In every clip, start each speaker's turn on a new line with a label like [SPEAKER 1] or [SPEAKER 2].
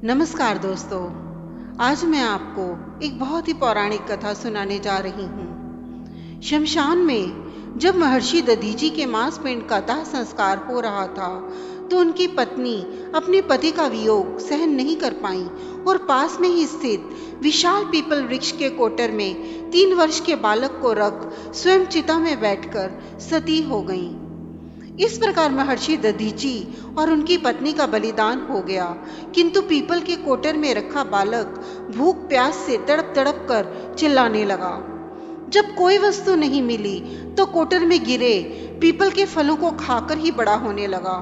[SPEAKER 1] नमस्कार दोस्तों, आज मैं आपको एक बहुत ही पौराणिक कथा सुनाने जा रही हूँ। शमशान में जब महर्षि दधीचि के मांस पिंड का दाह संस्कार हो रहा था तो उनकी पत्नी अपने पति का वियोग सहन नहीं कर पाई और पास में ही स्थित विशाल पीपल वृक्ष के कोटर में 3 वर्ष के बालक को रख स्वयं चिता में बैठकर सती हो गईं। इस प्रकार महर्षि दधीचि और उनकी पत्नी का बलिदान हो गया, किंतु पीपल के कोटर में रखा बालक भूख प्यास से तड़प तड़प कर चिल्लाने लगा। जब कोई वस्तु नहीं मिली तो कोटर में गिरे पीपल के फलों को खाकर ही बड़ा होने लगा।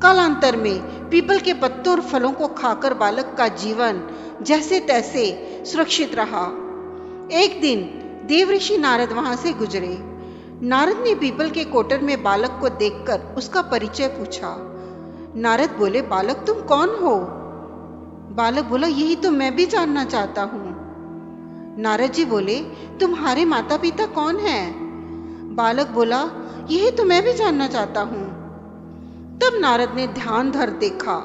[SPEAKER 1] कालांतर में पीपल के पत्तों और फलों को खाकर बालक का जीवन जैसे तैसे सुरक्षित रहा। एक दिन देवऋषि नारद वहां से गुजरे। नारद ने पीपल के कोटर में बालक को देखकर उसका परिचय पूछा। नारद बोले, बालक तुम कौन हो? बालक बोला, यही तो मैं भी जानना चाहता हूँ। नारद जी बोले, तुम्हारे माता पिता कौन हैं? बालक बोला, यही तो मैं भी जानना चाहता हूँ। तब नारद ने ध्यान धर देखा।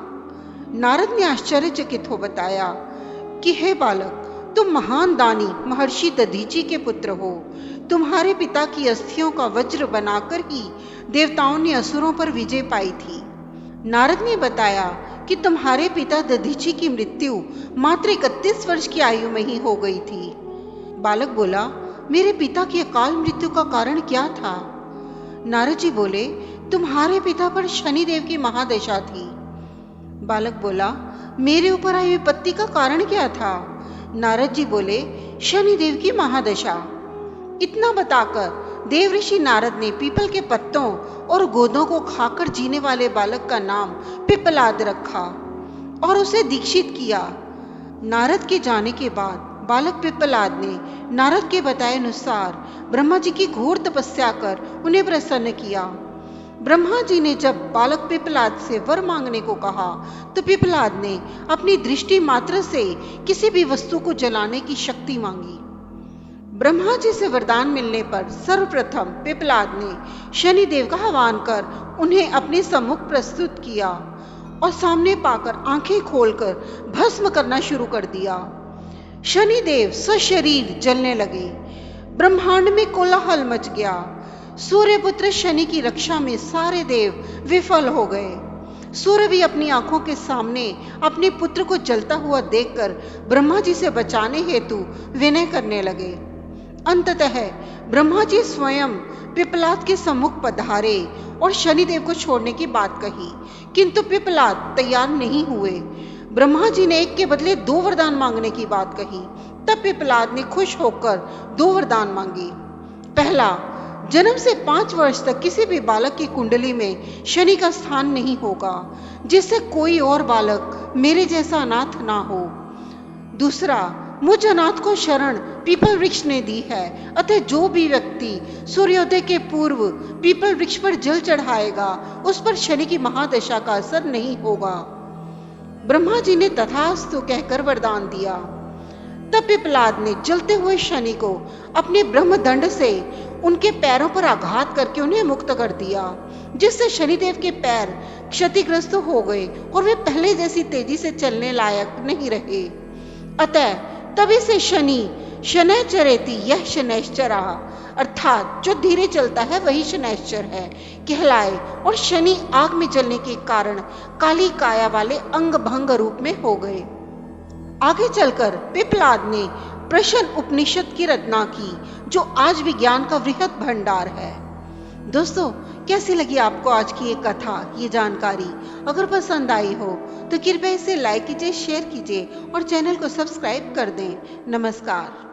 [SPEAKER 1] नारद ने आश्चर्यचकित हो बताया कि हे बालक, तुम महान दानी महर्षि दधीचि के पुत्र हो। तुम्हारे पिता की अस्थियों का वज्र बनाकर ही देवताओं ने असुरों पर विजय पाई थी। नारद ने बताया कि तुम्हारे पिता दधीचि की मृत्यु मात्र 31 वर्ष की आयु में ही हो गई थी। बालक बोला, मेरे पिता की अकाल मृत्यु का कारण क्या था? नारद जी बोले, तुम्हारे पिता पर शनिदेव की महादशा थी। बालक बोला, मेरे ऊपर आई विपत्ति का कारण क्या था? नारद जी बोले, शनिदेव की महादशा। इतना बताकर देवऋषि नारद ने पीपल के पत्तों और गोदों को खाकर जीने वाले बालक का नाम पिप्पलाद रखा और उसे दीक्षित किया। नारद के जाने के बाद बालक पिप्पलाद ने नारद के बताए अनुसार ब्रह्मा जी की घोर तपस्या कर उन्हें प्रसन्न किया। ब्रह्मा जी ने जब बालक पिप्पलाद से वर मांगने को कहा तो पिप्पलाद ने अपनी दृष्टि मात्र से किसी भी वस्तु को जलाने की शक्ति मांगी। ब्रह्मा जी से वरदान मिलने पर सर्वप्रथम पिप्पलाद ने शनिदेव का आह्वान कर उन्हें अपने सम्मुख प्रस्तुत किया और सामने पाकर आंखें खोलकर भस्म करना शुरू कर दिया। शनिदेव सशरीर जलने लगे। ब्रह्मांड में कोलाहल मच गया। सूर्यपुत्र शनि की रक्षा में सारे देव विफल हो गए। सूर्य भी अपनी आंखों के सामने अपने पुत्र को जलता हुआ देखकर ब्रह्मा जी से बचाने हेतु विनय करने लगे। अंततः ब्रह्मा जी स्वयं पिप्पलाद के सम्मुख पधारे और शनिदेव को छोड़ने की बात कही, किंतु पिप्पलाद तैयार नहीं हुए। ब्रह्मा जी ने एक के बदले 2 वरदान मांगने की बात कही। तब पिप्पलाद ने खुश होकर 2 वरदान मांगे। पहला, जन्म से 5 वर्ष तक किसी भी बालक की कुंडली में शनि का स्थान नहीं होगा, जिससे कोई और बालक मेरे जैसा अनाथ ना हो। दूसरा, मुझ अनाथ को शरण पीपल वृक्ष ने दी है, अतः जो भी व्यक्ति सूर्योदय के पूर्व पीपल वृक्ष पर जल चढ़ाएगा उस पर शनि की महादशा का असर नहीं होगा। ब्रह्मा जी ने तथास्तु कहकर वरदान दिया। तब पिप्पलाद ने जलते हुए शनि को अपने ब्रह्मदंड से उनके पैरों पर आघात करके उन्हें मुक्त कर दिया, जिससे शनिदेव के पैर क्षतिग्रस्त हो गए और वे पहले जैसी तेजी से चलने लायक नहीं रहे। अतः तभी से शनि शनैश्चरेति यह शनैश्चरा, अर्थात जो धीरे चलता है वही शनैश्चर है, कहलाए और शनि आग में जलने के कारण काली काया वाले अंग भंग रूप में हो गए। आगे चलकर पिप्पलाद ने प्रश्न उपनिषद की रचना की, जो आज विज्ञान का वृहद भंडार है। दोस्तों, कैसी लगी आपको आज की ये कथा, ये जानकारी? अगर पसंद आई हो तो कृपया इसे लाइक कीजिए, शेयर कीजिए और चैनल को सब्सक्राइब कर दें। नमस्कार।